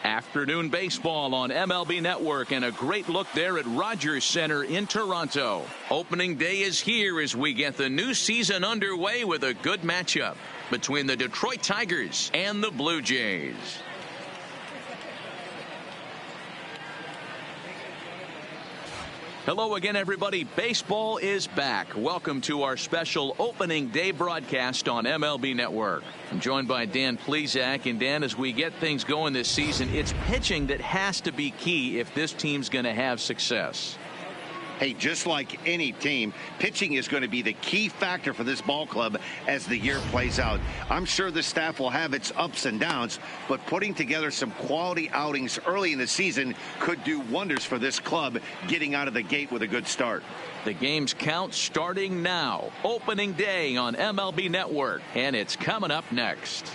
Afternoon baseball on MLB Network, and a great look there at Rogers Center in Toronto. Opening day is here as we get the new season underway with a good matchup between the Detroit Tigers and the Blue Jays. Hello again, everybody. Baseball is back. Welcome to our special opening day broadcast on MLB Network. I'm joined by Dan Plesac. And Dan, as we get things going this season, it's pitching that has to be key if this team's going to have success. Hey, just like any team, pitching is going to be the key factor for this ball club as the year plays out. I'm sure the staff will have its ups and downs, but putting together some quality outings early in the season could do wonders for this club getting out of the gate with a good start. The game's count starting now. Opening day on MLB Network, and it's coming up next.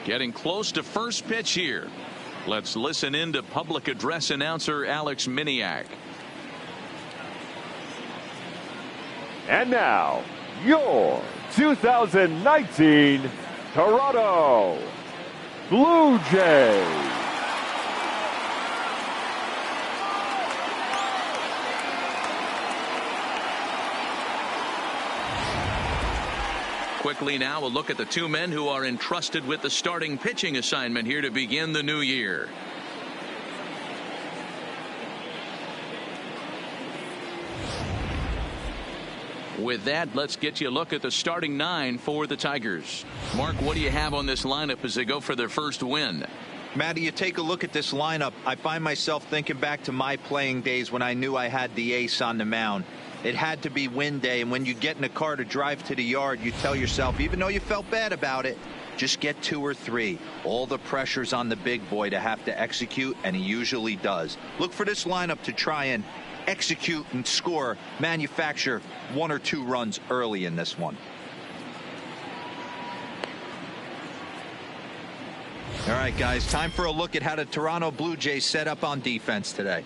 Getting close to first pitch here. Let's listen in to public address announcer Alex Miniak. And now, your 2019 Toronto Blue Jays. Quickly now, a look at the two men who are entrusted with the starting pitching assignment here to begin the new year. With that, let's get you a look at the starting nine for the Tigers. Mark, what do you have on this lineup as they go for their first win? Matty, you take a look at this lineup. I find myself thinking back to my playing days when I knew I had the ace on the mound. It had to be win day, and when you get in a car to drive to the yard, you tell yourself, even though you felt bad about it, just get 2 or 3. All the pressure's on the big boy to have to execute, and he usually does. Look for this lineup to try and execute and score, manufacture 1 or 2 runs early in this one. All right, guys, time for a look at how the Toronto Blue Jays set up on defense today.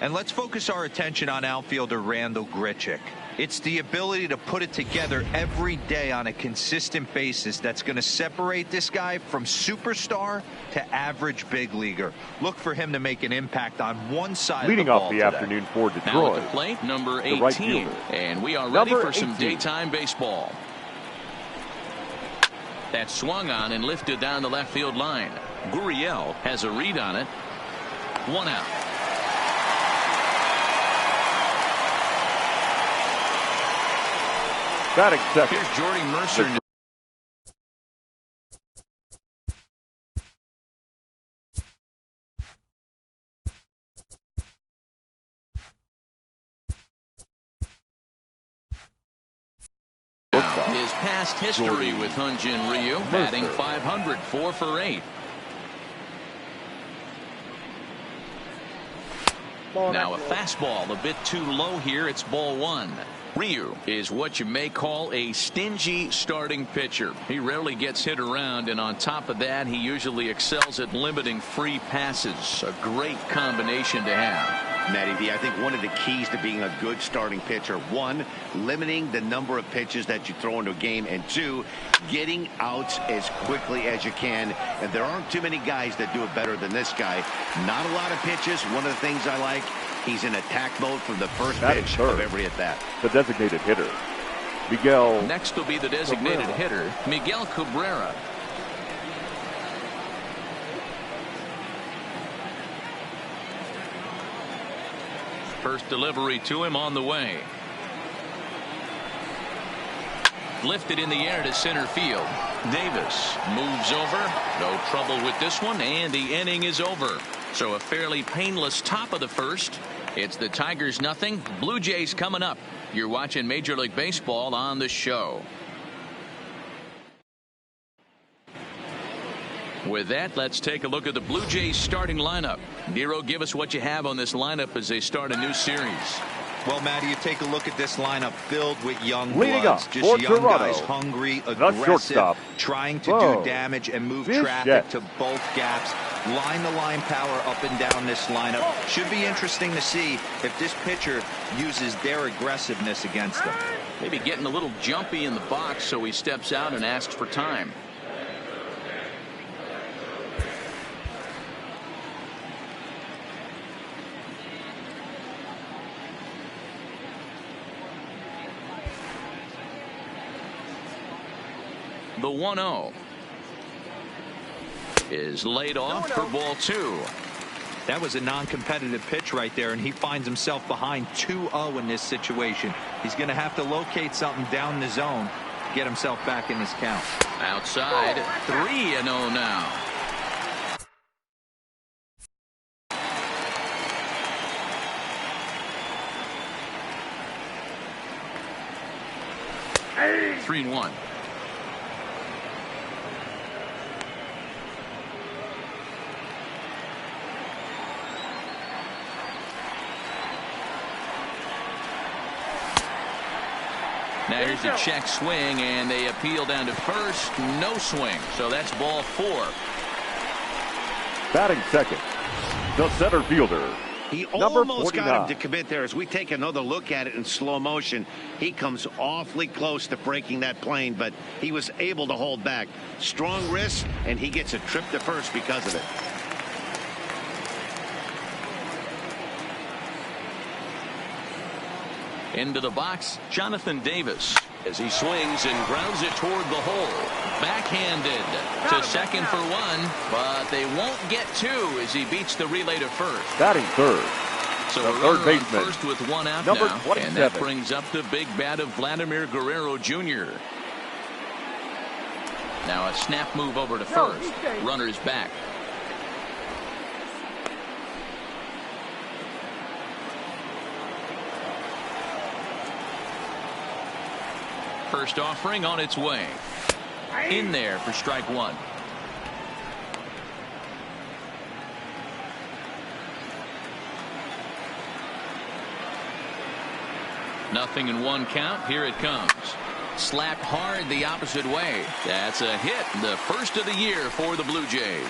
And let's focus our attention on outfielder Randal Grichuk. It's the ability to put it together every day on a consistent basis that's going to separate this guy from superstar to average big leaguer. Look for him to make an impact on one side Leading of the ball off the today. Afternoon for Detroit. Now at the plate, number 18. Right fielder. And we are ready for some 18. daytime baseball. That's swung on and lifted down the left field line. Gurriel has a read on it. 1 out. Batting second. Here's Jordy Mercer. His past history with Hyun-Jin Ryu, batting .500, 4 for 8. Now a fastball a bit too low here. It's ball 1. Ryu is what you may call a stingy starting pitcher. He rarely gets hit around, and on top of that, he usually excels at limiting free passes. A great combination to have. Matty V, I think one of the keys to being a good starting pitcher, 1, limiting the number of pitches that you throw into a game, and 2, getting outs as quickly as you can. And there aren't too many guys that do it better than this guy. Not a lot of pitches. One of the things I like, he's in attack mode from the first pitch of every at bat. The designated hitter, Miguel. Next will be the designated hitter, Miguel Cabrera. First delivery to him on the way. Lifted in the air to center field. Davis moves over. No trouble with this one, and the inning is over. So a fairly painless top of the first. It's the Tigers nothing. Blue Jays coming up. You're watching Major League Baseball on the show. With that, let's take a look at the Blue Jays starting lineup. Nero, give us what you have on this lineup as they start a new series. Well, Matty, you take a look at this lineup filled with young Leading bloods, up just for young Toronto, guys, hungry, the aggressive, shortstop, trying to Bo do damage and move Bichette. traffic to both gaps. Line-to-line power up and down this lineup. Should be interesting to see if this pitcher uses their aggressiveness against them. Maybe getting a little jumpy in the box, so he steps out and asks for time. The 1-0 is laid off for ball 2. That was a non-competitive pitch right there, and he finds himself behind 2-0 in this situation. He's going to have to locate something down the zone to get himself back in this count. Outside, 3-0 now. Hey. 3-1. Now here's a check swing, and they appeal down to first. No swing, so that's ball 4. Batting second, the center fielder, He number almost 49. got him to commit there. As we take another look at it in slow motion, he comes awfully close to breaking that plane, but he was able to hold back. Strong wrist, and he gets a trip to first because of it. Into the box, Jonathan Davis, as he swings and grounds it toward the hole. Backhanded to second for 1, but they won't get 2 as he beats the relay to first. Batting third, So the a third runner on baseman, first with 1 out number now, 27. and that brings up the big bat of Vladimir Guerrero Jr. Now a snap move over to first. Runner's back. First offering on its way. In there for strike 1. Nothing in 1 count. Here it comes. Slapped hard the opposite way. That's a hit. The first of the year for the Blue Jays.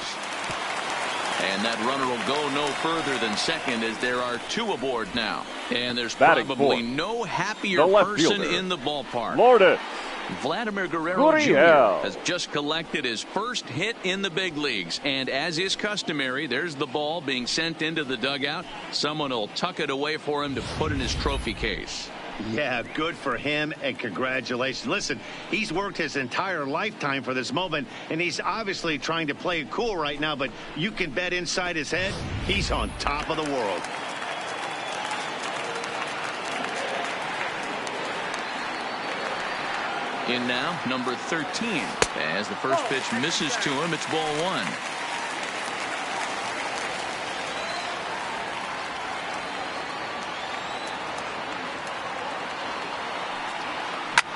And that runner will go no further than second as there are 2 aboard now. And there's Batting probably fourth, no happier the left person fielder, in the ballpark. Lourdes. Vladimir Guerrero Jr. Gurriel has just collected his first hit in the big leagues. And as is customary, there's the ball being sent into the dugout. Someone will tuck it away for him to put in his trophy case. Yeah, good for him, and congratulations. Listen, he's worked his entire lifetime for this moment, and he's obviously trying to play it cool right now, but you can bet inside his head, he's on top of the world. In now, number 13. As the first pitch misses to him, it's ball 1.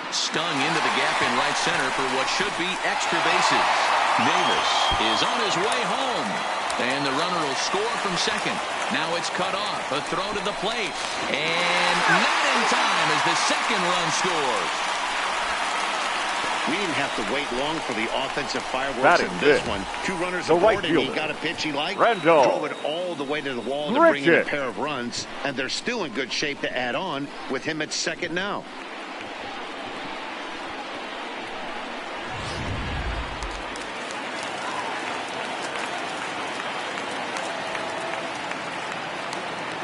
Stung into the gap in right center for what should be extra bases. Davis is on his way home. And the runner will score from second. Now it's cut off. A throw to the plate. And not in time as the second run scores. We didn't have to wait long for the offensive fireworks Batting in this fifth, one. 2 runners the aboard, right and he fielder, got a pitch he liked. Randall. Drove it all the way to the wall to bring in a Richard. pair of runs, and they're still in good shape to add on with him at second now.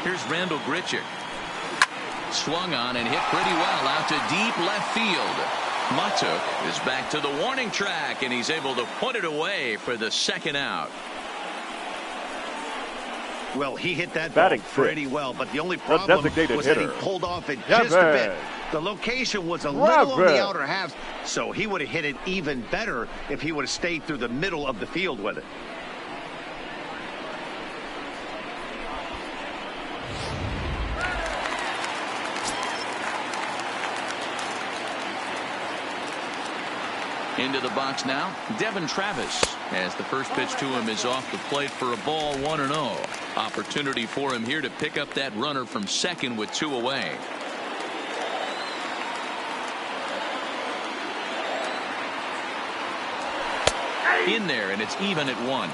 Here's Randall Grichuk. Swung on and hit pretty well out to deep left field. Matuk is back to the warning track, and he's able to put it away for the second out. Well, he hit that ball Batting pretty fifth, well, but the only the problem designated was that he hitter, pulled off it just a bit. The location was a little on the outer half, so he would have hit it even better if he would have stayed through the middle of the field with it. Into the box now, Devin Travis, as the first pitch to him is off the plate for a ball, 1-0. Opportunity for him here to pick up that runner from second with 2 away. In there, and it's even at 1.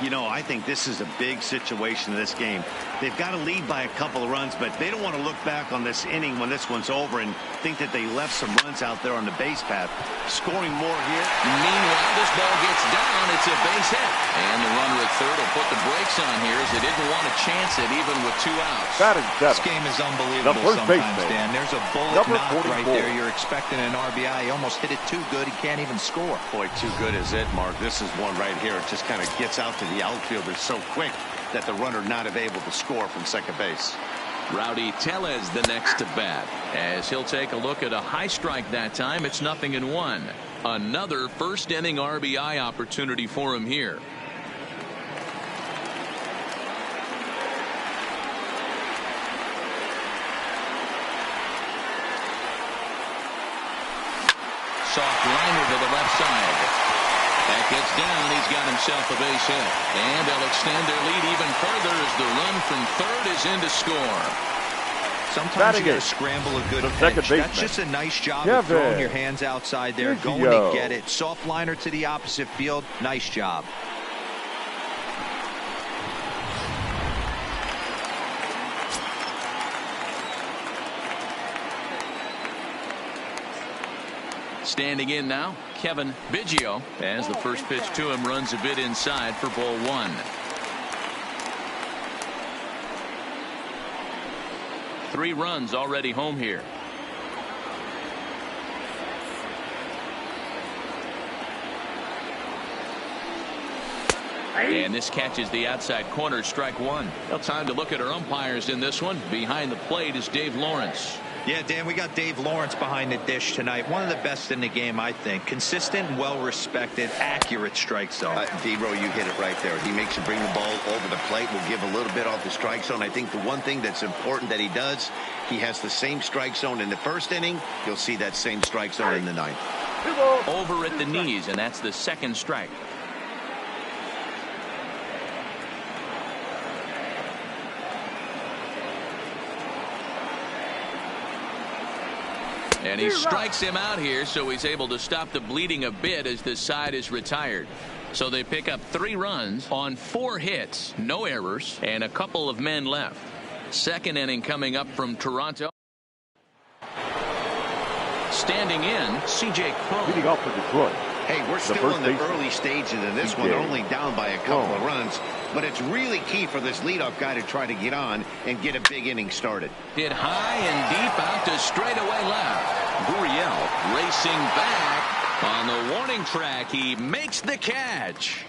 You know, I think this is a big situation in this game. They've got to lead by a couple of runs, but they don't want to look back on this inning when this one's over and think that they left some runs out there on the base path. Scoring more here. Meanwhile, this ball gets down. It's a base hit. And the runner at third will put the brakes on here as they didn't want to chance it even with 2 outs. This game is unbelievable sometimes, Dan. There's a bullet knock right there. You're expecting an RBI. He almost hit it too good. He can't even score. Boy, too good is it, Mark. This is one right here. It just kind of gets out to the outfielder so quick that the runner not able to score from second base. Rowdy Tellez the next to bat, as he'll take a look at a high strike that time. It's 0-1. Another first inning RBI opportunity for him here. Soft liner to the left side. That gets down. He's got himself a base hit. And they'll extend their lead even further as the run from third is in to score. Sometimes you got to scramble a good pitch. That's just a nice job of throwing your hands outside there, going to get it. Soft liner to the opposite field. Nice job. Standing in now, Kevin Biggio, as the first pitch to him runs a bit inside for ball 1. 3 runs already home here. And this catches the outside corner, strike 1. Well, time to look at our umpires in this one. Behind the plate is Dave Lawrence. Yeah, Dan, we got Dave Lawrence behind the dish tonight. One of the best in the game, I think. Consistent, well-respected, accurate strike zone. D-Row, you hit it right there. He makes you bring the ball over the plate. Will give a little bit off the strike zone. I think the one thing that's important that he does, he has the same strike zone in the first inning. You'll see that same strike zone in the ninth. Over at the knees, and that's the second strike. And he strikes him out here, so he's able to stop the bleeding a bit as this side is retired. So they pick up 3 runs on 4 hits, no errors, and a couple of men left. Second inning coming up from Toronto. Standing in, C.J. Cron. Leading off for Detroit. Hey, we're still in the early stages of this one. They're only down by a couple of runs. But it's really key for this leadoff guy to try to get on and get a big inning started. Hit high and deep out to straightaway left. Gurriel racing back on the warning track. He makes the catch.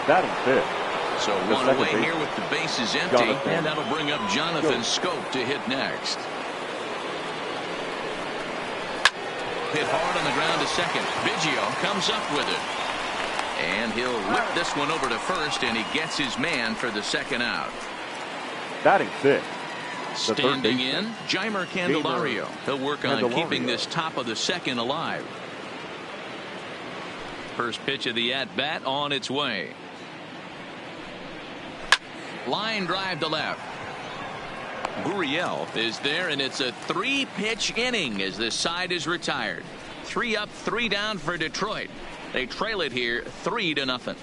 Batting fifth. So one away here with the bases empty, and that'll bring up Jonathan Scope to hit next. Hit hard on the ground to second. Biggio comes up with it. And he'll whip this one over to first, and he gets his man for the second out. Batting fifth. Standing in, Jeimer Candelario. He'll work on keeping this top of the second alive. First pitch of the at-bat on its way. Line drive to left. Gurriel is there, and it's a 3-pitch inning as this side is retired. 3 up, 3 down for Detroit. They trail it here 3-0.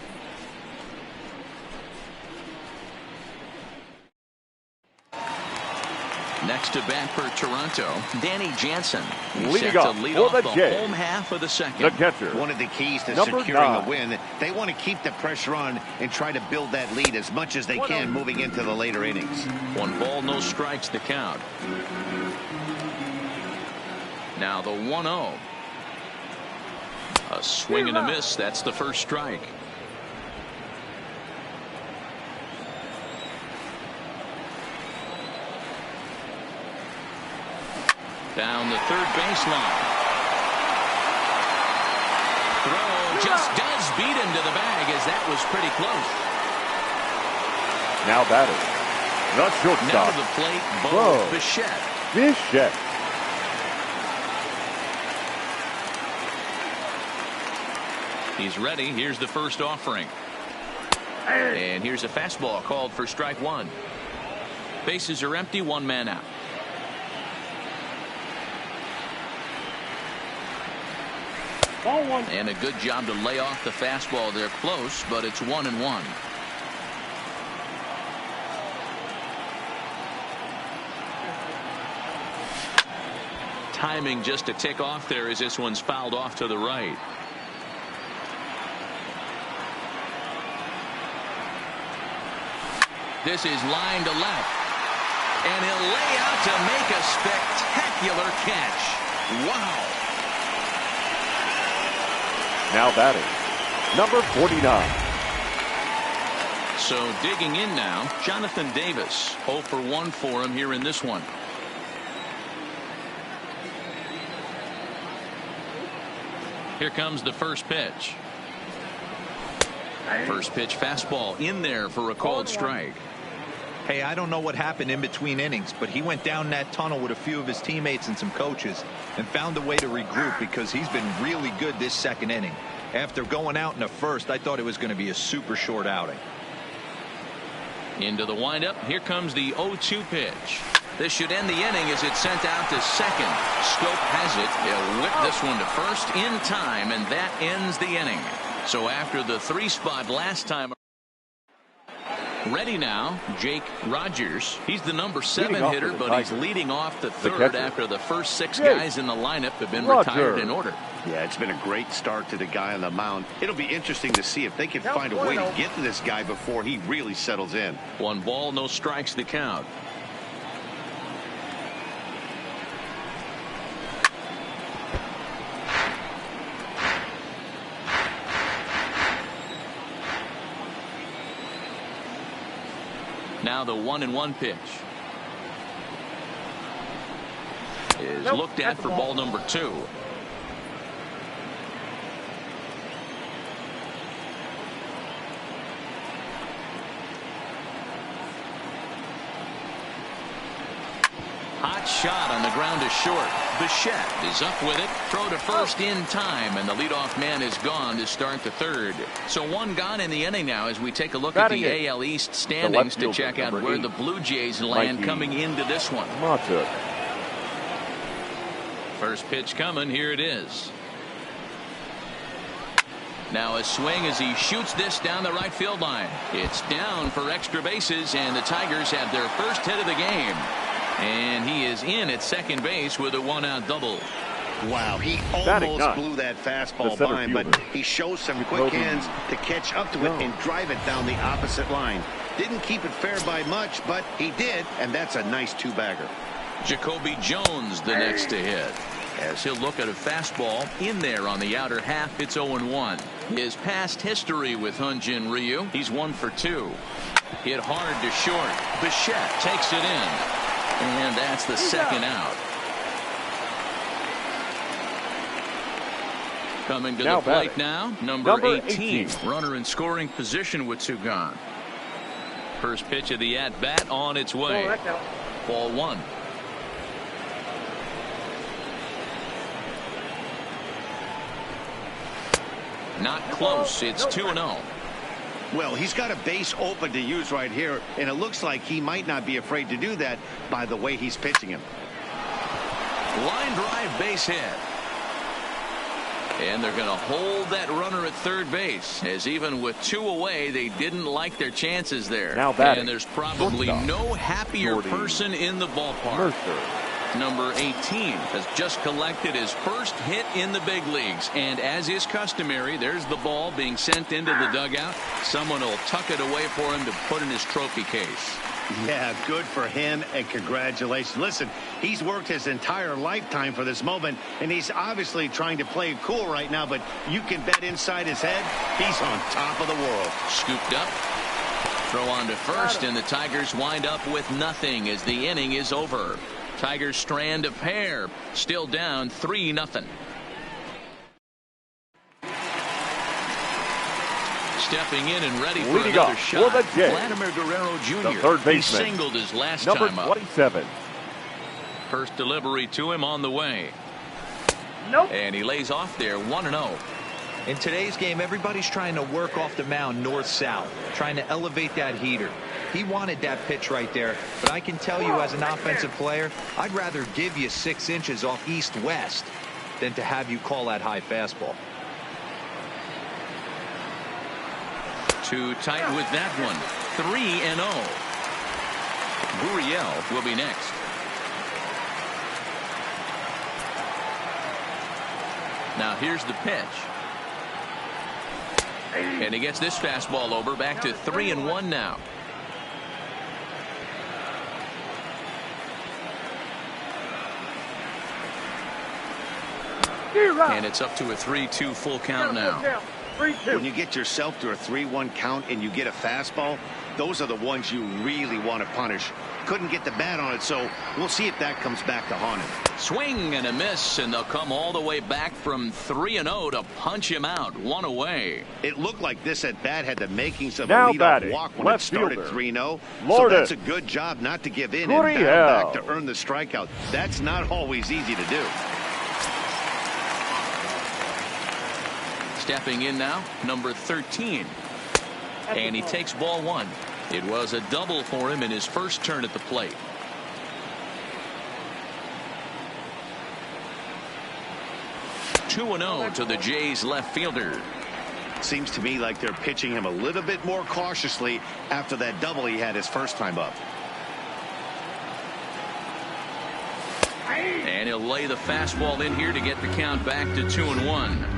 Next to bat for Toronto, Danny Jansen. He's set to lead off the home half of the second. The catcher. One of the keys to securing a win, they want to keep the pressure on and try to build that lead as much as they can moving into the later innings. 1 ball, no strikes the count. Now the 1-0. A swing and a miss. That's the first strike. Down the third baseline. Throw just does beat him to the bag, as that was pretty close. Now batting. The shortstop. Now to the plate, Bo Bichette. Bichette. He's ready. Here's the first offering. And here's a fastball called for strike one. Bases are empty, one man out. Ball one. And a good job to lay off the fastball. They're close, but it's 1-1. Timing just to tick off there as this one's fouled off to the right. This is line to left. And he'll lay out to make a spectacular catch. Wow. Now batting, number 49. So digging in now, Jonathan Davis. 0 for 1 for him here in this one. Here comes the first pitch. First pitch fastball in there for a called strike. Hey, I don't know what happened in between innings, but he went down that tunnel with a few of his teammates and some coaches and found a way to regroup because he's been really good this second inning. After going out in the first, I thought it was going to be a super short outing. Into the windup. Here comes the 0-2 pitch. This should end the inning as it's sent out to second. Scope has it. He'll whip this one to first in time, and that ends the inning. So after the 3 spot last time. Ready now, Jake Rogers. He's the number 7 hitter, but he's leading off the third after the first 6 guys in the lineup have been retired in order. Yeah, it's been a great start to the guy on the mound. It'll be interesting to see if they can find a way to get to this guy before he really settles in. 1 ball, no strikes the count. Now the 1-1 pitch is looked at for ball number 2. Hot shot on the ground to short. Bichette is up with it. Throw to first in time, and the leadoff man is gone to start the third. So 1 gone in the inning now as we take a look at the AL East standings to check out where the Blue Jays land coming into this one. First pitch coming. Here it is. Now a swing as he shoots this down the right field line. It's down for extra bases, and the Tigers have their first hit of the game. And he is in at second base with a 1-out double. Wow, he almost blew that fastball by him, but he shows some quick hands to catch up to it and drive it down the opposite line. Didn't keep it fair by much, but he did, and that's a nice 2-bagger. Jacoby Jones the next to hit. As he'll look at a fastball in there on the outer half. It's 0-1. His past history with Hyun-Jin Ryu, he's 1 for 2. Hit hard to short. Bichette takes it in. And that's the second out. Coming to the plate now, number 18. Runner in scoring position with 2 gone. First pitch of the at-bat on its way. Ball 1. Not close. It's 2-0. Well, he's got a base open to use right here, and it looks like he might not be afraid to do that by the way he's pitching him. Line drive base hit. And they're going to hold that runner at third base, as even with 2 away, they didn't like their chances there. And there's probably no happier person in the ballpark. Number 18 has just collected his first hit in the big leagues, and as is customary, there's the ball being sent into the dugout. Someone will tuck it away for him to put in his trophy case. Yeah, good for him, and congratulations. Listen, he's worked his entire lifetime for this moment, and he's obviously trying to play it cool right now, but you can bet inside his head, he's on top of the world. Scooped up. Throw on to first, and the Tigers wind up with nothing as the inning is over. Tigers strand a pair, still down 3-0. Stepping in and ready for another shot, Vladimir Guerrero Jr. He singled his last number time up. 27. First delivery to him on the way. And he lays off there 1-0. In today's game, everybody's trying to work off the mound north-south, trying to elevate that heater. He wanted that pitch right there, but I can tell you as an offensive player, I'd rather give you 6 inches off east-west than to have you call that high fastball. Too tight with that one. 3-0. Gurriel will be next. Now here's the pitch. And he gets this fastball over. Back to 3-1 now. And it's up to a 3-2 full count now. When you get yourself to a 3-1 count and you get a fastball, those are the ones you really want to punish. Couldn't get the bat on it, so we'll see if that comes back to haunt him. Swing and a miss, and they'll come all the way back from 3-0 to punch him out. 1 away. It looked like this at bat had the makings of Now a leadoff batting, walk when it left started fielder, 3-0. So Lorden. that's a good job not to give in and Gurriel. battle back to earn the strikeout. That's not always easy to do. Stepping in now, number 13. And he takes ball 1. It was a double for him in his first turn at the plate. (2-0) to the Jays left fielder. Seems to me like they're pitching him a little bit more cautiously after that double he had his first time up. And he'll lay the fastball in here to get the count back to 2-1.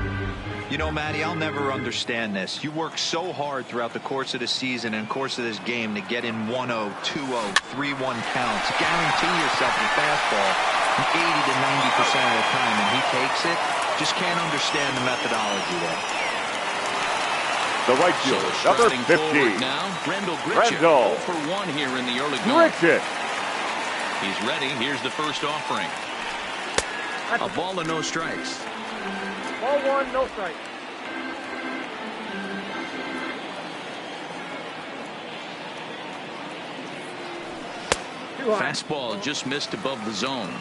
You know, Matty, I'll never understand this. You work so hard throughout the course of the season and course of this game to get in 1-0, 2-0, 3-1 counts. Guarantee yourself a fastball 80 to 90% of the time, and he takes it. Just can't understand the methodology there. The right So fielder, starting number 50. forward now, Grendel Gritchick. 0 for 1 here in the early going. Gritchick. He's ready. Here's the first offering. A ball and no strikes. Ball 1, no strike. Fastball just missed above the zone.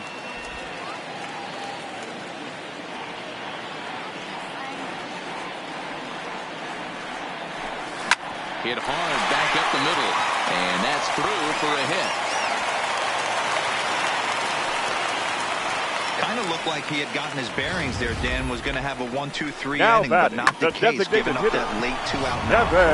Hit hard back up the middle, and that's through for a hit. Kind of looked like he had gotten his bearings there, Dan. Was going to have a 1-2-3 Now inning, but batting, not the the case, designated giving up hitter. that late 2-out.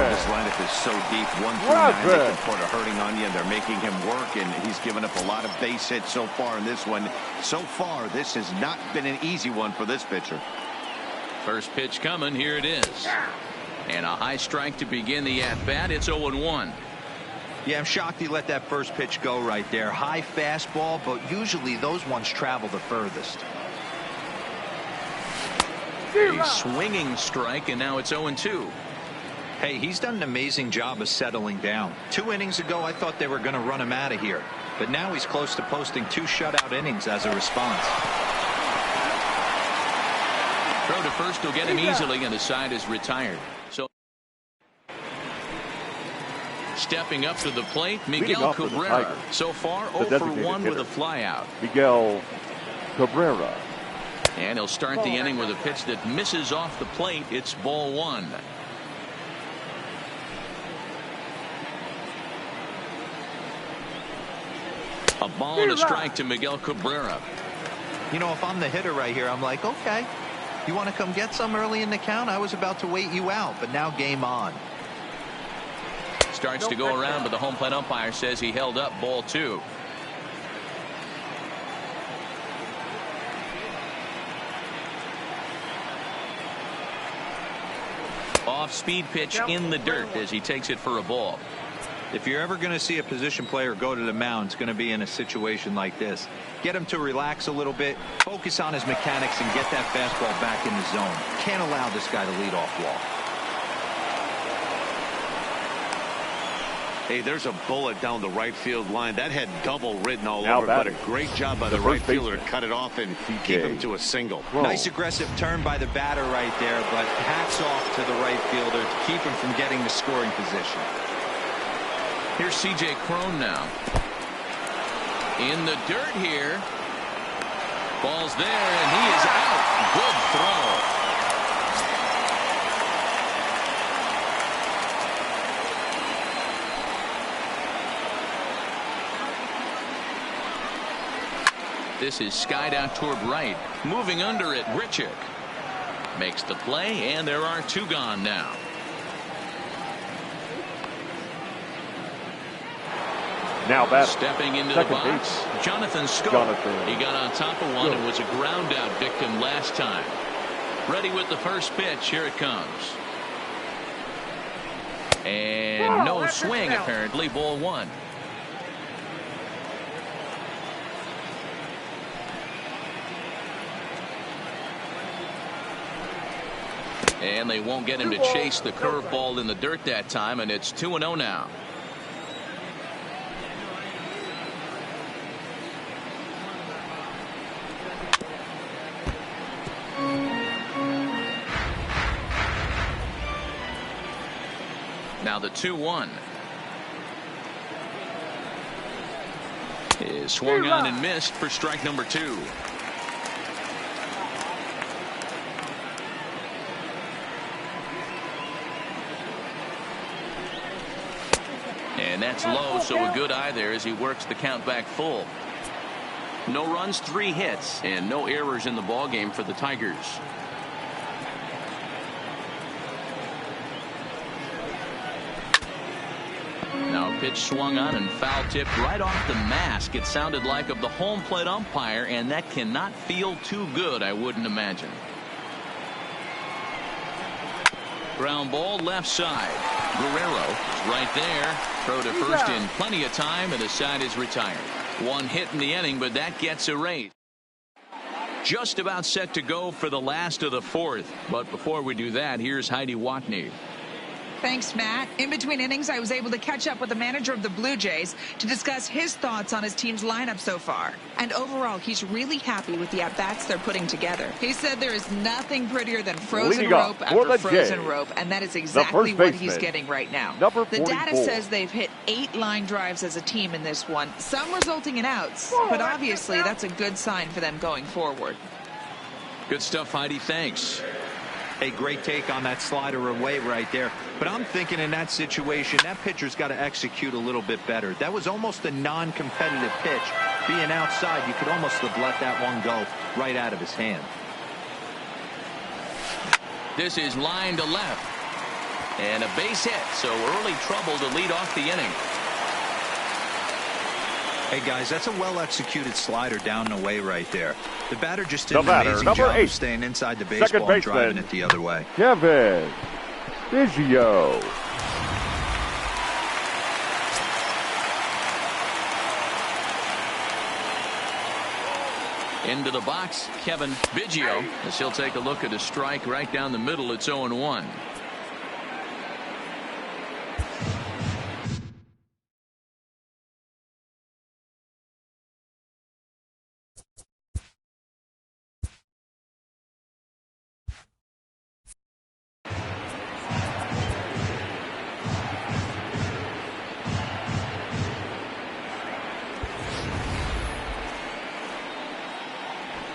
This lineup is so deep, 1 through 9, they can put a hurting on you, and they're making him work, and he's given up a lot of base hits so far in this one. So far, this has not been an easy one for this pitcher. First pitch coming. Here it is. And a high strike to begin the at-bat. It's 0-1. Yeah, I'm shocked he let that first pitch go right there. High fastball, but usually those ones travel the furthest. A swinging strike, and now it's 0-2. Hey, he's done an amazing job of settling down. 2 innings ago, I thought they were going to run him out of here. But now he's close to posting 2 shutout innings as a response. Throw to first will get him easily, and the side is retired. So stepping up to the plate, Miguel Cabrera. So far, 0 for 1 with a flyout. Miguel Cabrera. And he'll start the inning with a pitch that misses off the plate. It's ball 1. A ball and a strike to Miguel Cabrera. You know, if I'm the hitter right here, I'm like, okay, you want to come get some early in the count? I was about to wait you out, but now game on. Starts to go around, but the home plate umpire says he held up. Ball 2. Off-speed pitch in the dirt as he takes it for a ball. If you're ever going to see a position player go to the mound, it's going to be in a situation like this. Get him to relax a little bit, focus on his mechanics, and get that fastball back in the zone. Can't allow this guy to lead off walk. Hey, there's a bullet down the right field line. That had double written all Now over, but a batting, great job by the the right first fielder to baseman, cut it off and keep him to a single. Nice aggressive turn by the batter right there, but hats off to the right fielder to keep him from getting the scoring position. Here's C.J. Cron now. In the dirt here. Ball's there, and he is out. Good throw. This is skied out toward right. Moving under it, Richick makes the play, and there are 2 gone now. Now batting. Stepping into Second the box, base. Jonathan Scope. He got on top of one and was a ground out victim last time. Ready with the first pitch. Here it comes. And no swing, apparently. Ball 1. And they won't get him to chase the curveball in the dirt that time, and it's 2-0 now. Now the 2-1 is swung on and missed for strike number 2. And that's low, so a good eye there as he works the count back full. No runs, 3 hits, and no errors in the ballgame for the Tigers. Now a pitch swung on and foul tipped right off the mask. It sounded like of the home plate umpire, and that cannot feel too good, I wouldn't imagine. Ground ball left side. Guerrero is right there. Throw to first in plenty of time, and the side is retired. 1 hit in the inning, but that gets erased. Just about set to go for the last of the 4th. But before we do that, here's Heidi Watney. Thanks, Matt. In between innings, I was able to catch up with the manager of the Blue Jays to discuss his thoughts on his team's lineup so far. And overall, he's really happy with the at-bats they're putting together. He said there is nothing prettier than frozen rope after frozen rope, and that is exactly what he's getting right now. The data says they've hit 8 line drives as a team in this one, some resulting in outs, but obviously that's a good sign for them going forward. Good stuff, Heidi. Thanks. A great take on that slider away right there. But I'm thinking in that situation, that pitcher's got to execute a little bit better. That was almost a non-competitive pitch. Being outside, you could almost have let that one go right out of his hand. This is line to left. And a base hit, so early trouble to lead off the inning. Hey, guys, that's a well-executed slider down and away right there. The batter just did an amazing job of staying inside the baseball and driving it the other way. Kevin Biggio. Into the box, Kevin Biggio, as he'll take a look at a strike right down the middle. It's 0-1.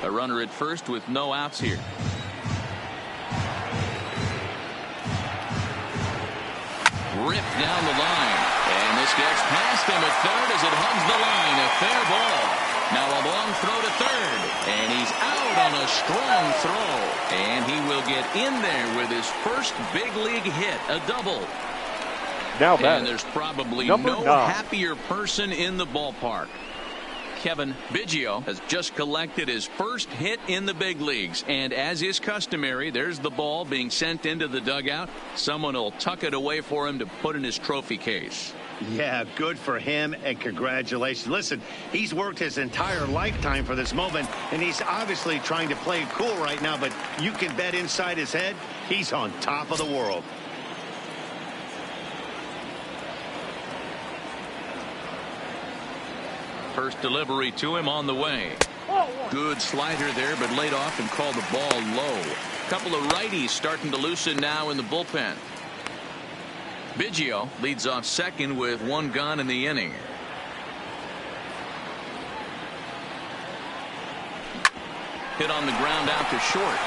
A runner at first with no outs here. Ripped down the line. And this gets past him at third as it hugs the line. A fair ball. Now a long throw to third. And he's out on a strong throw. And he will get in there with his first big league hit. A double. Now and there's probably no happier person in the ballpark. Kevin Biggio has just collected his first hit in the big leagues, and as is customary, there's the ball being sent into the dugout. Someone will tuck it away for him to put in his trophy case. Yeah, good for him, and congratulations. Listen, he's worked his entire lifetime for this moment, and he's obviously trying to play it cool right now, but you can bet inside his head, he's on top of the world. First delivery to him on the way. Good slider there, but laid off and called the ball low. A couple of righties starting to loosen now in the bullpen. Biggio leads off second with 1 gone in the inning. Hit on the ground out to short.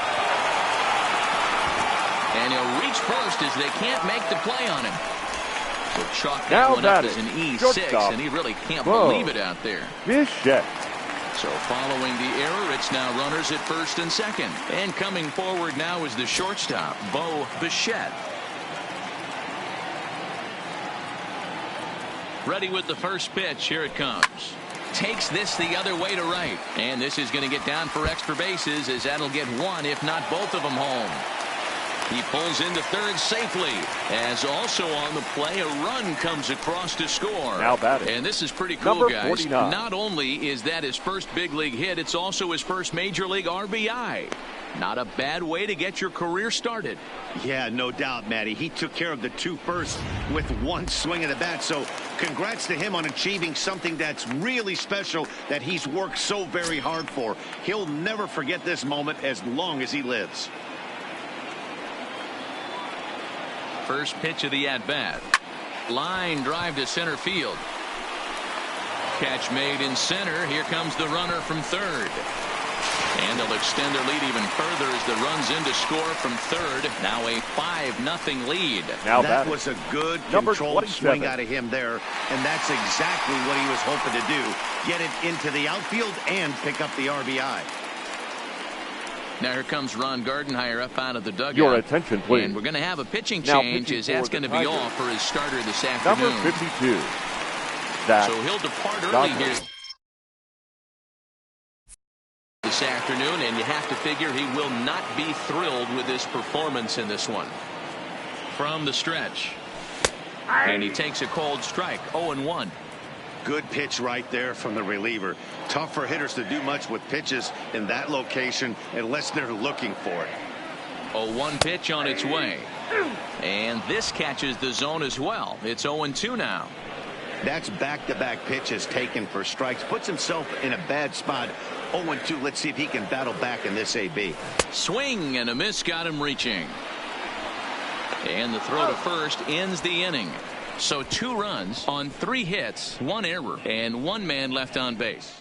And he'll reach first as they can't make the play on him. So chalk that one up as an E6, and he really can't believe it out there. Bishop. So following the error, it's now runners at first and second. And coming forward now is the shortstop, Bo Bichette. Ready with the first pitch. Here it comes. Takes this the other way to right. And this is going to get down for extra bases, as that'll get one, if not both of them, home. He pulls into third safely, as also on the play, a run comes across to score. Now batting. And this is pretty cool, Number guys. 49. Not only is that his first big league hit, it's also his first major league RBI. Not a bad way to get your career started. Yeah, no doubt, Matty. He took care of the two first with one swing of the bat. So congrats to him on achieving something that's really special that he's worked so very hard for. He'll never forget this moment as long as he lives. First pitch of the at-bat. Line drive to center field. Catch made in center. Here comes the runner from third. And they'll extend their lead even further as the runs in to score from third. Now a 5-0 lead. Now that was a good controlled swing out of him there. And that's exactly what he was hoping to do. Get it into the outfield and pick up the RBI. Now here comes Ron Gardenhire up out of the dugout. Your attention, please. And we're going to have a pitching Now change, as that's going to be off for his starter this Number afternoon. 52. Zach So he'll depart early Dodger. here this afternoon, and you have to figure he will not be thrilled with his performance in this one. From the stretch. And he takes a cold strike, 0-1. Good pitch right there from the reliever. Tough for hitters to do much with pitches in that location unless they're looking for it. 0-1 pitch on its way. And this catches the zone as well. It's 0-2 now. That's back-to-back pitches taken for strikes. Puts himself in a bad spot. 0-2. Let's see if he can battle back in this AB. Swing and a miss got him reaching. And the throw to first ends the inning. So 2 runs on 3 hits, 1 error, and 1 man left on base.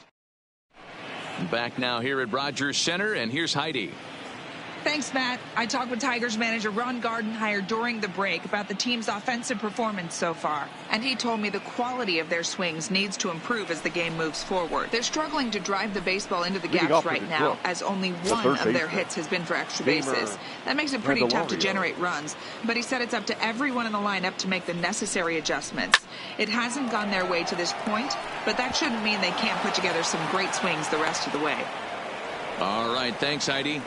Back now here at Rogers Center, and here's Heidi. Thanks, Matt. I talked with Tigers manager Ron Gardenhire during the break about the team's offensive performance so far. And he told me the quality of their swings needs to improve as the game moves forward. They're struggling to drive the baseball into the gaps right now, as only one of their hits has been for extra bases. That makes it pretty tough to generate runs. But he said it's up to everyone in the lineup to make the necessary adjustments. It hasn't gone their way to this point, but that shouldn't mean they can't put together some great swings the rest of the way. All right, thanks, Heidi.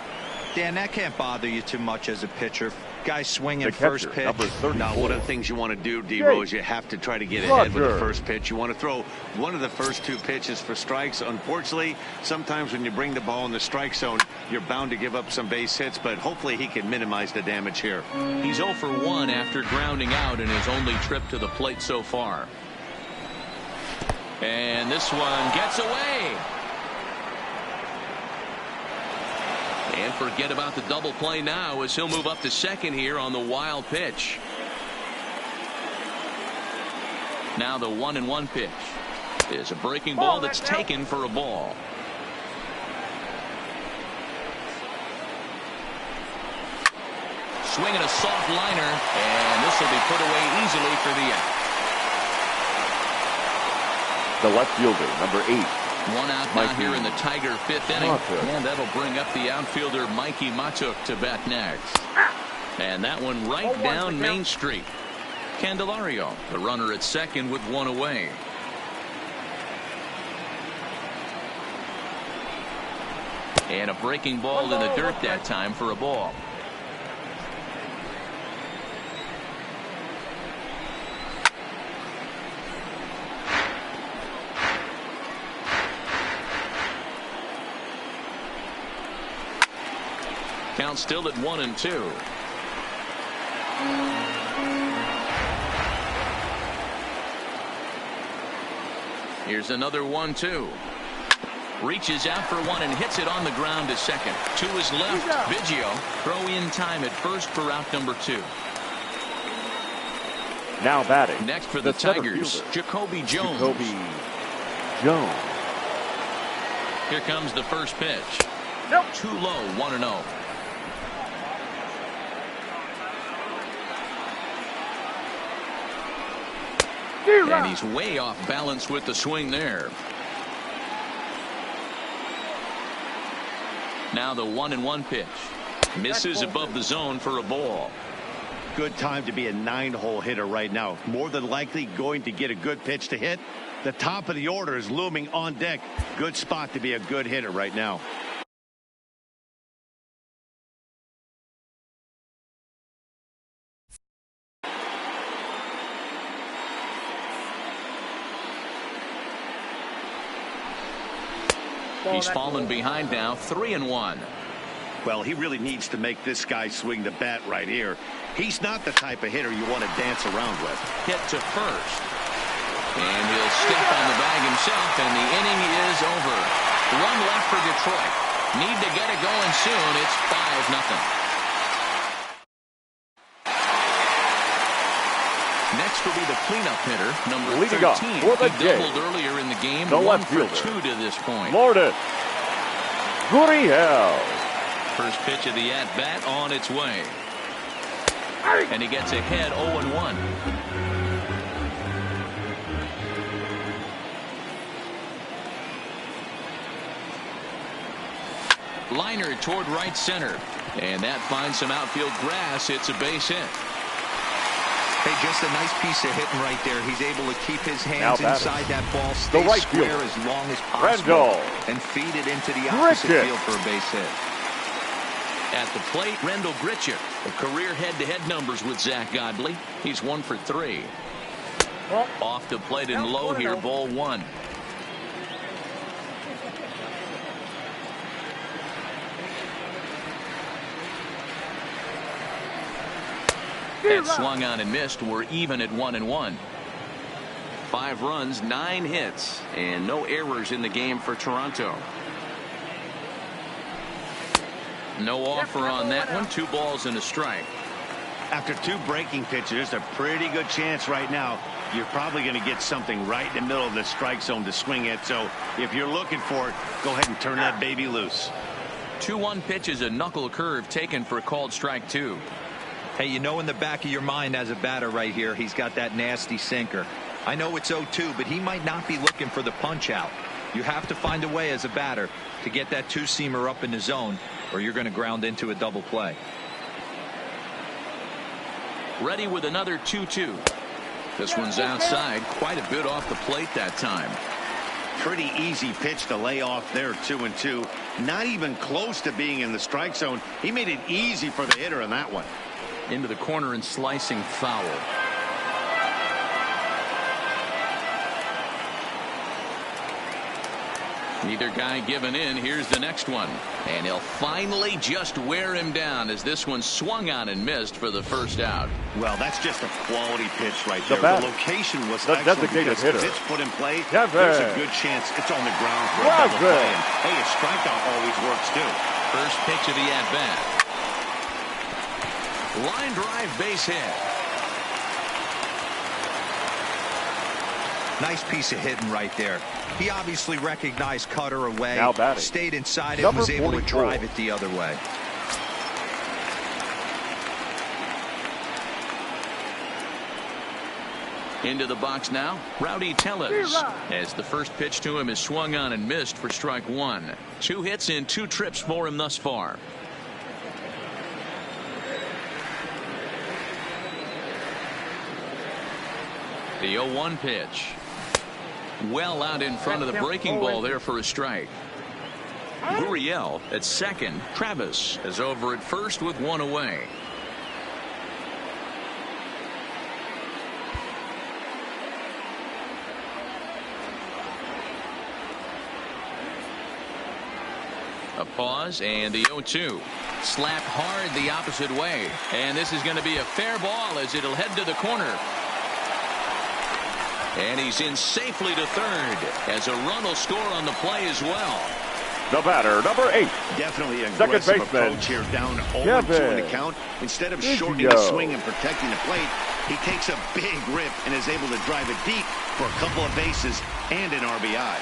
Dan, that can't bother you too much as a pitcher. Guy swinging The catcher, first pitch. number 34. Now, one of the things you want to do, D-Rose, you have to try to get ahead with the first pitch. You want to throw one of the first 2 pitches for strikes. Unfortunately, sometimes when you bring the ball in the strike zone, you're bound to give up some base hits, but hopefully he can minimize the damage here. He's 0 for 1 after grounding out in his only trip to the plate so far. And this one gets away. And forget about the double play now, as he'll move up to second here on the wild pitch. Now the 1-1 pitch is a breaking ball that's taken for a ball. Swinging a soft liner, and this will be put away easily for the out. The left fielder, number 8. 1 out now here in the Tiger 5th inning. And that'll bring up the outfielder Mikey Matuk to bat next. And that one right down Main Street. Candelario, the runner at second with 1 away. And a breaking ball in the dirt that time for a ball. Count still at 1-2. Here's another 1-2. Reaches out for one and hits it on the ground to second. To his left, Biggio. Throw in time at first for out number 2. Now batting. Next for the Tigers, Jacoby Jones. Jacoby Jones. Here comes the first pitch. Too low, 1-0. And he's way off balance with the swing there. Now the 1-1 pitch. Misses above the zone for a ball. Good time to be a 9-hole hitter right now. More than likely going to get a good pitch to hit. The top of the order is looming on deck. Good spot to be a good hitter right now. He's fallen behind now, 3-1. Well, he really needs to make this guy swing the bat right here. He's not the type of hitter you want to dance around with. Hit to first. And he'll step on the bag himself, and the inning is over. One left for Detroit. Need to get it going soon. It's 5-0. Next will be the cleanup hitter, number 13. He doubled earlier in the game. The 1 left for fielder. 2 to this point. Lourdes Gurriel. First pitch of the at-bat on its way. And he gets ahead 0-1. Liner toward right center. And that finds some outfield grass. It's a base hit. Hey, just a nice piece of hitting right there. He's able to keep his hands inside that ball, stay right square fielder. as long as possible, and feed it into the opposite field for a base hit. At the plate, Rendell Grichuk. A career head-to-head numbers with Zach Godley. He's 1 for 3. Off the plate and low here, ball 1. That swung on and missed. We're even at 1-1. 5 runs, 9 hits, and no errors in the game for Toronto. No offer on that one. 2 balls and a strike. After 2 breaking pitches, a pretty good chance right now. You're probably going to get something right in the middle of the strike zone to swing at. So if you're looking for it, go ahead and turn that baby loose. 2-1 pitch is a knuckle curve taken for a called strike 2. Hey, you know in the back of your mind as a batter right here, he's got that nasty sinker. I know it's 0-2, but he might not be looking for the punch out. You have to find a way as a batter to get that 2-seamer up in the zone, or you're going to ground into a double play. Ready with another 2-2. This one's outside, quite a bit off the plate that time. Pretty easy pitch to lay off there, 2-2. Not even close to being in the strike zone. He made it easy for the hitter on that one. Into the corner and slicing foul. Neither guy giving in. Here's the next one. And he'll finally just wear him down as this one swung on and missed for the first out. Well, that's just a quality pitch right there. The location was the excellent designated because hitter. if it's put in play, Kevin. there's a good chance it's on the ground for a double play. And, hey, a strikeout always works too. First pitch of the at-bat. Line drive base hit. Nice piece of hitting right there. He obviously recognized cutter away, Now batting. stayed inside it, Number was able to 44. drive it the other way. Into the box now, Rowdy Tellez, as the first pitch to him is swung on and missed for strike 1. 2 hits in 2 trips for him thus far. The 0-1 pitch. Well out in front of the breaking ball there for a strike. Gurriel at second. Travis is over at first with 1 away. A pause and the 0-2. Slapped hard the opposite way. And this is going to be a fair ball as it'll head to the corner. And he's in safely to third as a run will score on the play as well. The batter, number 8. Definitely an Second aggressive baseman. approach here, down 0-2 in the count. Instead of shortening the swing and protecting the plate, he takes a big rip and is able to drive it deep for a couple of bases and an RBI.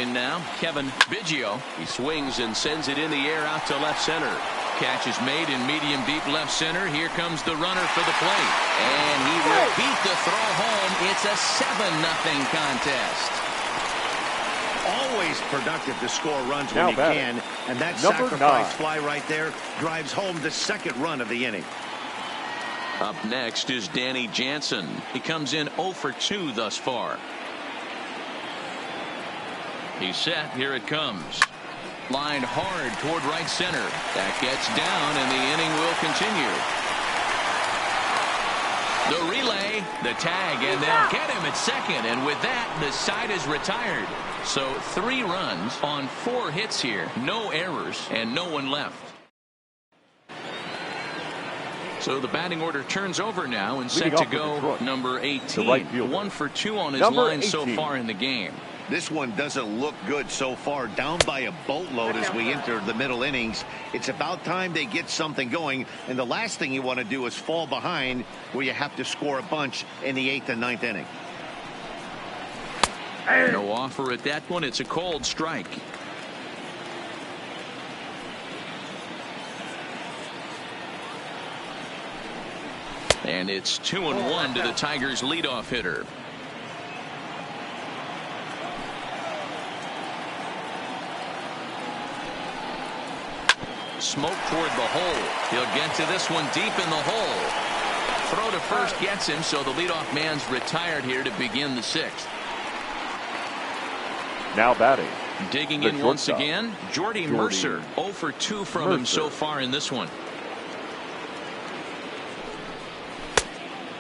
In now, Kevin Biggio. He swings and sends it in the air out to left center. Catch is made in medium deep left center. Here comes the runner for the plate. And he will beat the throw home. It's a 7-0 contest. Always productive to score runs Now when you batting, can, and that number sacrifice 9. fly right there drives home the second run of the inning. Up next is Danny Jansen. He comes in 0 for 2 thus far. He's set. Here it comes. Lined hard toward right center. That gets down, and the inning will continue. The relay, the tag, and they'll get him at second. And with that, the side is retired. So 3 runs on 4 hits here. No errors and no one left. So the batting order turns over now and set to go number 18. Right 1 for 2 on his number line 18. so far in the game. This one doesn't look good so far, down by a boatload as we enter the middle innings. It's about time they get something going, and the last thing you want to do is fall behind where you have to score a bunch in the 8th and 9th inning. No offer at that one. It's a called strike. And it's 2-1 to the Tigers' leadoff hitter. Smoke toward the hole. He'll get to this one deep in the hole. Throw to first gets him, so the leadoff man's retired here to begin the 6th. Now batting. Digging the in once shortstop, again, Jordy Mercer. 0 for 2 from him so far in this one.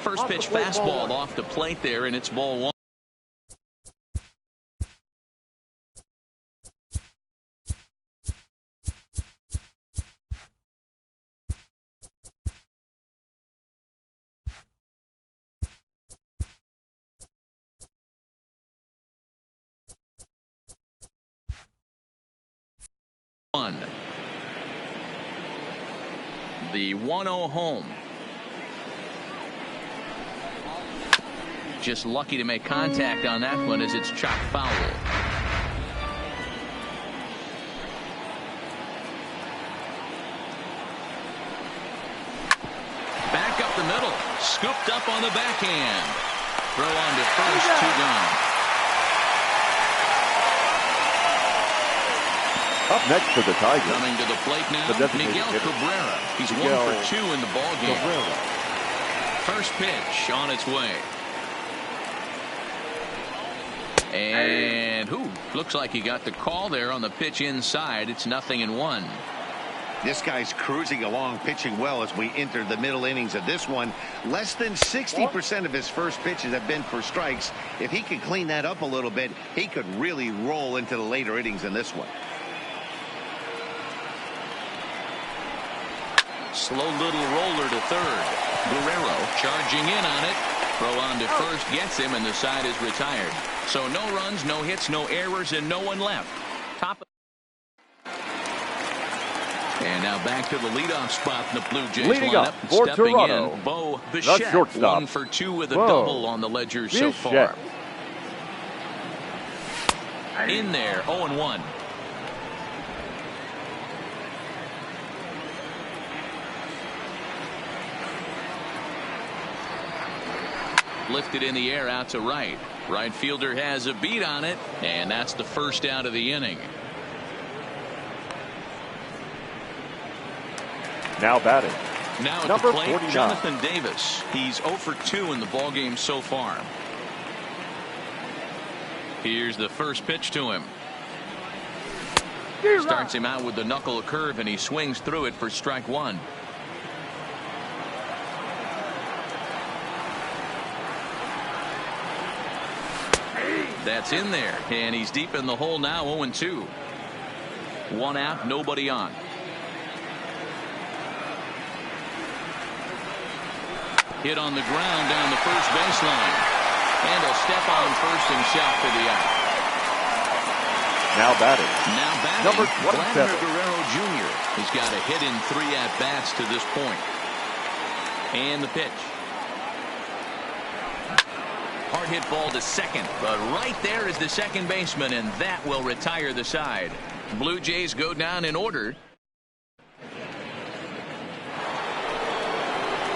First pitch fastball off the plate there, and it's ball 1. The 1-0 home. Just lucky to make contact on that one as it's chopped foul. Back up the middle. Scooped up on the backhand. Throw on to first, 2 gone. Up next for the Tigers. Coming to the plate now, Miguel Cabrera. He's 1 for 2 in the ballgame. First pitch on its way. And looks like he got the call there on the pitch inside. It's 0-1. This guy's cruising along, pitching well as we enter the middle innings of this one. Less than 60% of his first pitches have been for strikes. If he could clean that up a little bit, he could really roll into the later innings in this one. Slow little roller to third. Guerrero charging in on it. Throw on to first gets him, and the side is retired. So no runs, no hits, no errors, and no one left. Top. And now back to the leadoff spot in the Blue Jays Leading lineup. up for Stepping Toronto, in, Bo the Bichette. shortstop. 1 for 2 with a double on the ledger so far. In there, 0-1. Lifted in the air out to right. Right fielder has a beat on it, and that's the first out of the inning. Now batting. Now at number the plate, 49. Jonathan Davis. He's 0 for 2 in the ballgame so far. Here's the first pitch to him. Starts him out with the knuckle curve, and he swings through it for strike 1. That's in there, and he's deep in the hole now. 0-2. 1 out, nobody on. Hit on the ground down the first baseline, and he'll step on first and shout for the out. Now batting. Number 27. Vladimir Guerrero Jr. He's got a hit in 3 at-bats to this point. And the pitch. Hard hit ball to second, but right there is the second baseman, and that will retire the side. Blue Jays go down in order.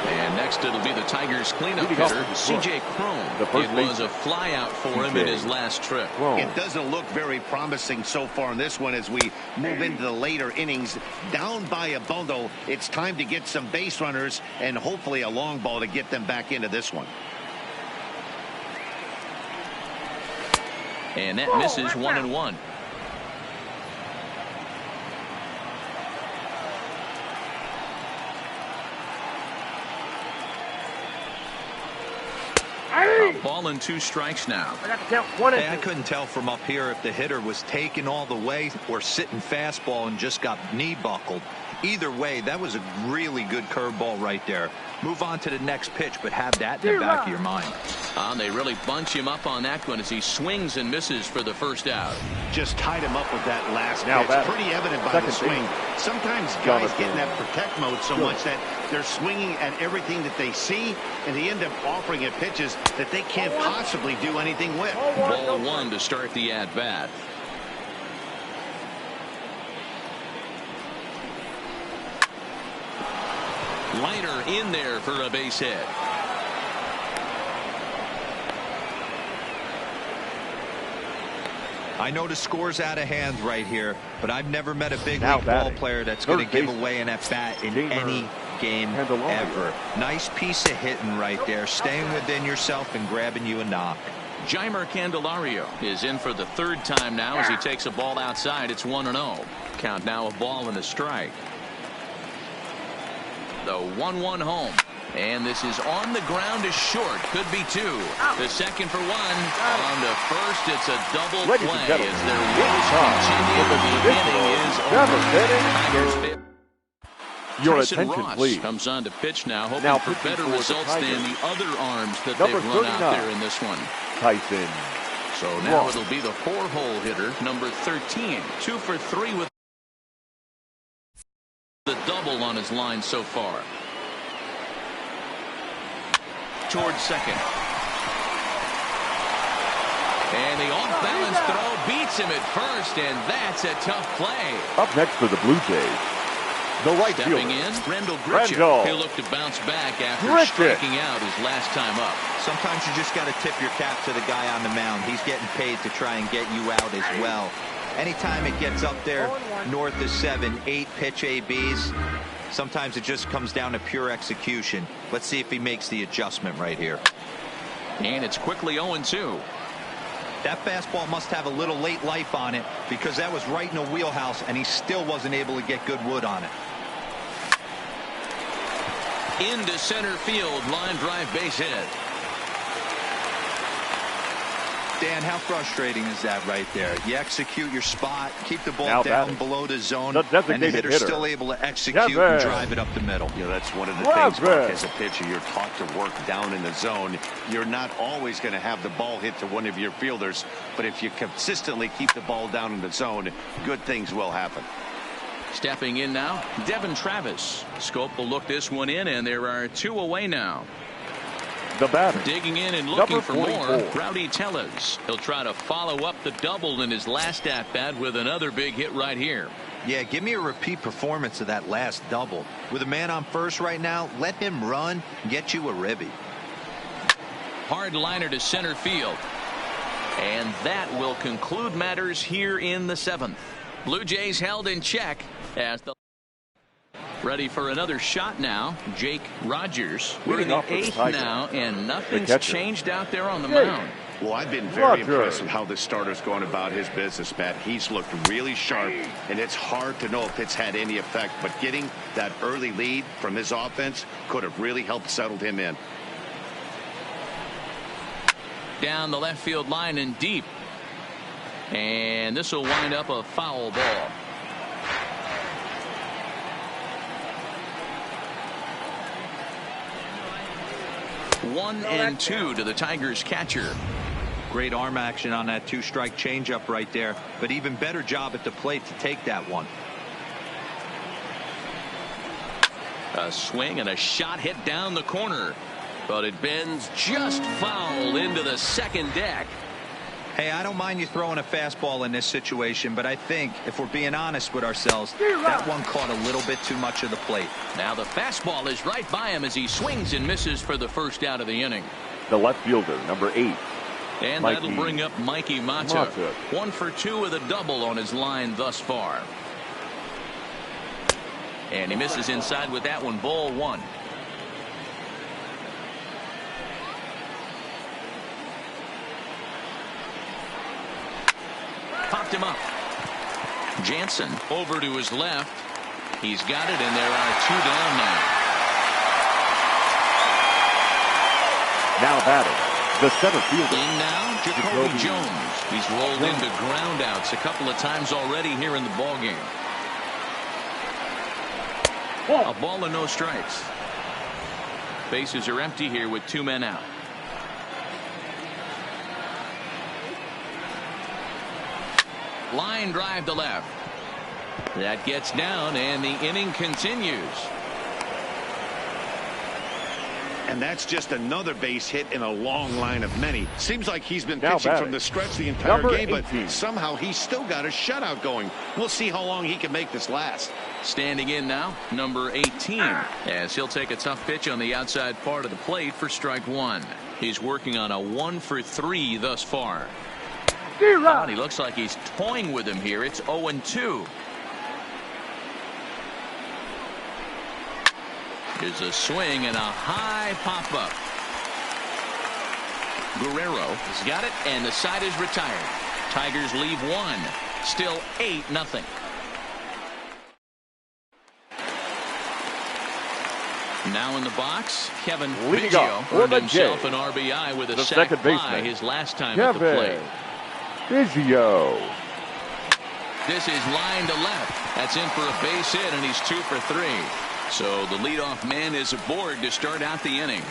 And next Next, it'll be the Tigers cleanup hitter, C.J. Cron. It was a flyout for him in his last trip. It doesn't look very promising so far in this one as we move into the later innings. Down by a bundle, it's time to get some base runners and hopefully a long ball to get them back into this one. And that misses 1-1. Ball and 2 strikes now. I got to count 1 and 2. I couldn't tell from up here if the hitter was taking all the way or sitting fastball and just got knee buckled. Either way, that was a really good curveball right there. Move on to the next pitch, but have that in the back of your mind. They really bunch him up on that one as he swings and misses for the first out. Just tied him up with that last pitch. Pretty evident by the swing. Sometimes guys get in that protect mode so much that they're swinging at everything that they see, and they end up offering it pitches that they can't possibly do anything with. Ball 1 to start the at-bat. Liner in there for a base hit. I know the score's out of hand right here, but I've never met a big league ball player that's going to give away an at-bat in any game ever. Nice piece of hitting right there, staying within yourself and grabbing you a knock. Jeimer Candelario is in for the 3rd time now as he takes a ball outside. It's 1-0. Count now, a ball and a strike. The 1-1 home. And this is on the ground is short. Could be 2. The second for 1. On to first. It's a double play as their woes continue. The inning is over. Your Tyson attention, Ross please. comes on to pitch now, hoping for better results than the other arms that they've run out there in this one. Tyson. So now it'll be the 4-hole hitter, number 13. 2 for 3 with the double on his line so far. Towards second. And the off-balance throw beats him at first, and that's a tough play. Up next for the Blue Jays, the right fielder. Stepping in, Rendell Grichuk. He'll look to bounce back after striking out his last time up. Sometimes you just got to tip your cap to the guy on the mound. He's getting paid to try and get you out as well. Anytime it gets up there north of 7, 8 pitch ABs, sometimes it just comes down to pure execution. Let's see if he makes the adjustment right here. And it's quickly 0-2. That fastball must have a little late life on it because that was right in the wheelhouse and he still wasn't able to get good wood on it. Into center field, line drive base hit. Dan, how frustrating is that right there? You execute your spot, keep the ball down below the zone, and the hitter's still able to execute and drive it up the middle. You know, that's one of the things, Mark, as a pitcher, you're taught to work down in the zone. You're not always going to have the ball hit to one of your fielders, but if you consistently keep the ball down in the zone, good things will happen. Stepping in now, Devin Travis. Scope will look this one in, and there are 2 away now. The batter. Digging in and looking for more, Rowdy Tellez. He'll try to follow up the double in his last at-bat with another big hit right here. Yeah, give me a repeat performance of that last double. With a man on first right now, let him run, get you a ribby. Hard liner to center field. And that will conclude matters here in the 7th. Blue Jays held in check as the ready for another shot now. Jake Rogers. We're in the 8th now, and nothing's changed out there on the mound. Well, I've been very impressed with how this starter's going about his business, Matt. He's looked really sharp, and it's hard to know if it's had any effect, but getting that early lead from his offense could have really helped settle him in. Down the left field line and deep. And this will wind up a foul ball. One and 2 to the Tigers catcher. Great arm action on that 2-strike changeup right there, but even better job at the plate to take that one. A swing and a shot hit down the corner, but it bends just foul into the second deck. Hey, I don't mind you throwing a fastball in this situation, but I think if we're being honest with ourselves, that one caught a little bit too much of the plate. Now the fastball is right by him as he swings and misses for the first out of the inning. The left fielder, number 8. And that'll bring up Mikey Mata. 1 for 2 with a double on his line thus far. And he misses inside with that one. Ball 1. Popped him up. Jansen over to his left. He's got it, and there are 2 down now. Now batting, the center fielder. In now, Jacoby Jones. He's rolled into groundouts a couple of times already here in the ballgame. A ball and no strikes. Bases are empty here with 2 men out. Line drive to left. That gets down, and the inning continues. And that's just another base hit in a long line of many. Seems like he's been pitching from the stretch the entire game, but somehow he's still got a shutout going. We'll see how long he can make this last. Standing in now, number 18, as he'll take a tough pitch on the outside part of the plate for strike 1. He's working on a 1 for 3 thus far. He looks like he's toying with him here. It's 0-2. There's a swing and a high pop-up. Guerrero has got it, and the side is retired. Tigers leave 1. Still 8-0. Now in the box, Kevin Biggio earned himself an RBI with a sac fly his last time at the plate. Biggio. This is line to left. That's in for a base hit, and he's 2 for 3. So the leadoff man is aboard to start out the inning.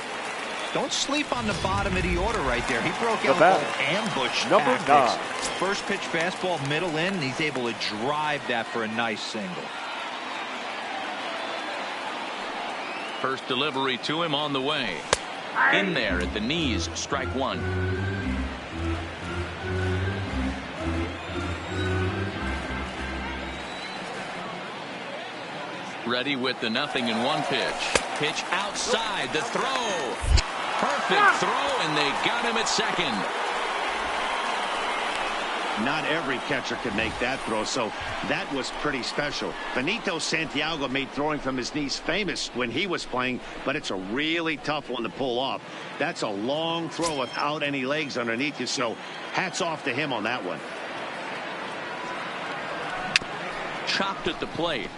Don't sleep on the bottom of the order right there. He broke out with ambush number tactics. First pitch fastball middle in, and he's able to drive that for a nice single. First delivery to him on the way. In there at the knees, strike 1. Ready with the 0-1 pitch. Pitch outside, the throw. Perfect throw, and they got him at second. Not every catcher can make that throw, so that was pretty special. Benito Santiago made throwing from his knees famous when he was playing, but it's a really tough one to pull off. That's a long throw without any legs underneath you, so hats off to him on that one. Chopped at the plate,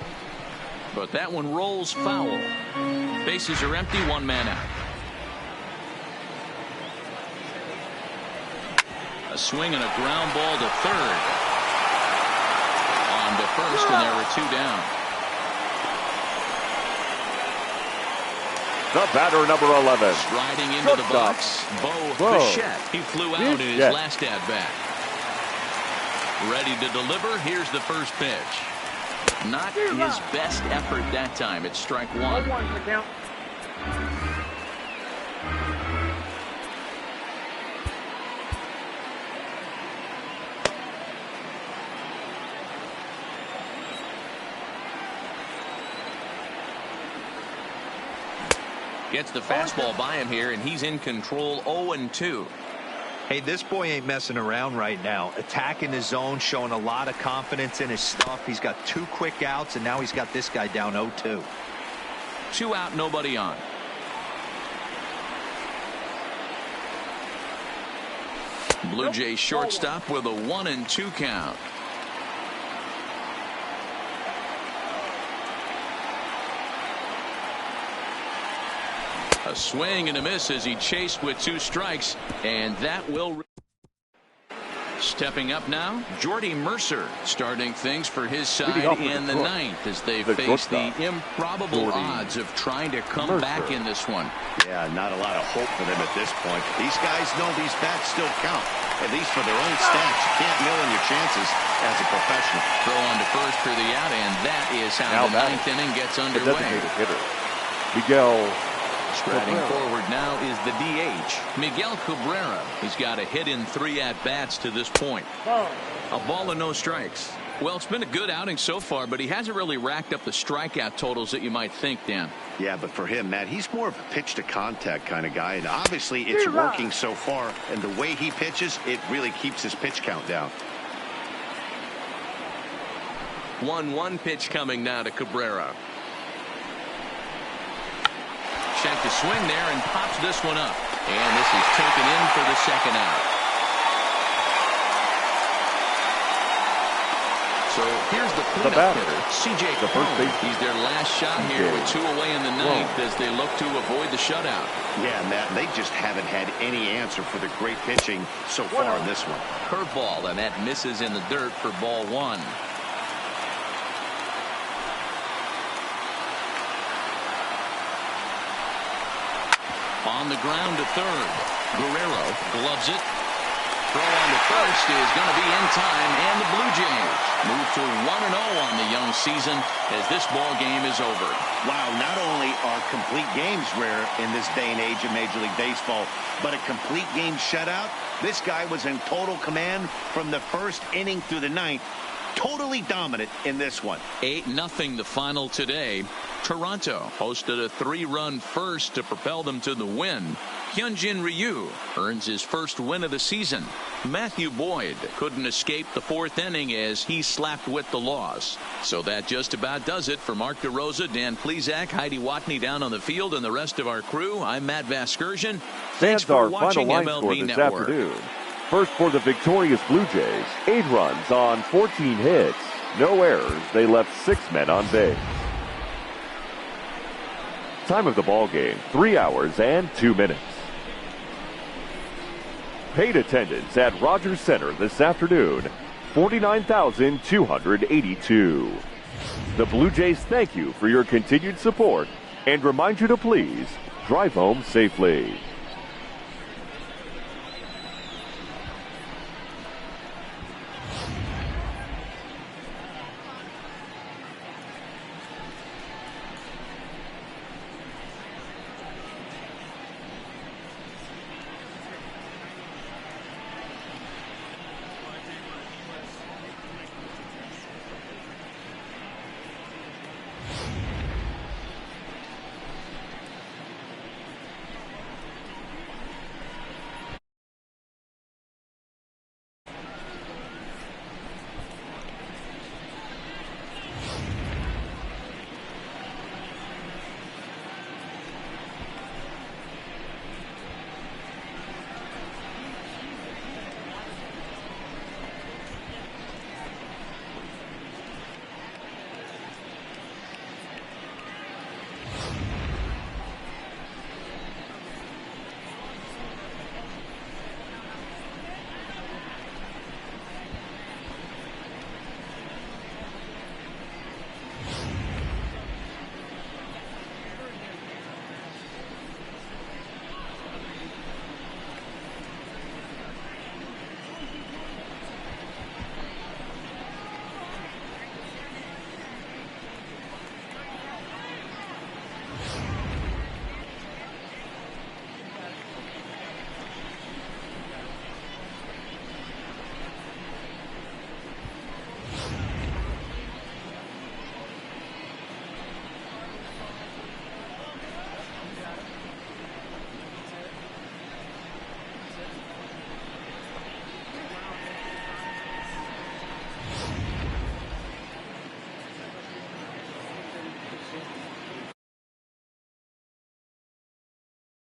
but that one rolls foul. Bases are empty, 1 man out. A swing and a ground ball to third. On to first, and there were 2 down. The batter, number 11. Striding into the box, Bo Bichette. He flew out in his last at-bat. Ready to deliver. Here's the first pitch. Not his best effort that time. It's strike 1. Gets the fastball by him here, and he's in control. 0-2. Hey, this boy ain't messing around right now. Attacking his zone, showing a lot of confidence in his stuff. He's got 2 quick outs, and now he's got this guy down 0-2. 2 out, nobody on. Blue Jays shortstop with a 1-2 count. A swing and a miss as he chased with 2 strikes, and that will. Stepping up now, Jordy Mercer starting things for his side in the 9th as they face the improbable odds of trying to come back in this one. Yeah, not a lot of hope for them at this point. These guys know these bats still count, at least for their own stats. You can't mill in your chances as a professional. Throw on to first for the out, and that is how the 9th inning gets underway. Miguel Striding forward now is the DH, Miguel Cabrera. He's got a hit in 3 at-bats to this point. A ball and no strikes. Well, it's been a good outing so far, but he hasn't really racked up the strikeout totals that you might think, Dan. Yeah, but for him, Matt, he's more of a pitch-to-contact kind of guy, and obviously it's working so far, and the way he pitches, it really keeps his pitch count down. 1-1 pitch coming now to Cabrera. Check the swing there and pops this one up. And this is taken in for the second out. So here's the cleanup hitter, C.J. Cron. He's their last shot here with 2 away in the ninth as they look to avoid the shutout. Yeah, Matt, they just haven't had any answer for the great pitching so far in this one. Curveball, and that misses in the dirt for ball 1. On the ground to third. Guerrero gloves it. Throw on to first is going to be in time, and the Blue Jays move to 1-0 on the young season as this ball game is over. Wow, not only are complete games rare in this day and age of Major League Baseball, but a complete game shutout. This guy was in total command from the first inning through the ninth. Totally dominant in this one. 8-0 the final today. Toronto hosted a 3-run first to propel them to the win. Hyunjin Ryu earns his first win of the season. Matthew Boyd couldn't escape the 4th inning as he slapped with the loss. So that just about does it for Mark DeRosa, Dan Plesac, Heidi Watney down on the field, and the rest of our crew. I'm Matt Vasgersian. Thanks for watching MLB Network. Afternoon. First for the victorious Blue Jays, 8 runs on 14 hits. No errors. They left 6 men on base. Time of the ball game, 3 hours and 2 minutes. Paid attendance at Rogers Center this afternoon, 49,282. The Blue Jays thank you for your continued support and remind you to please drive home safely.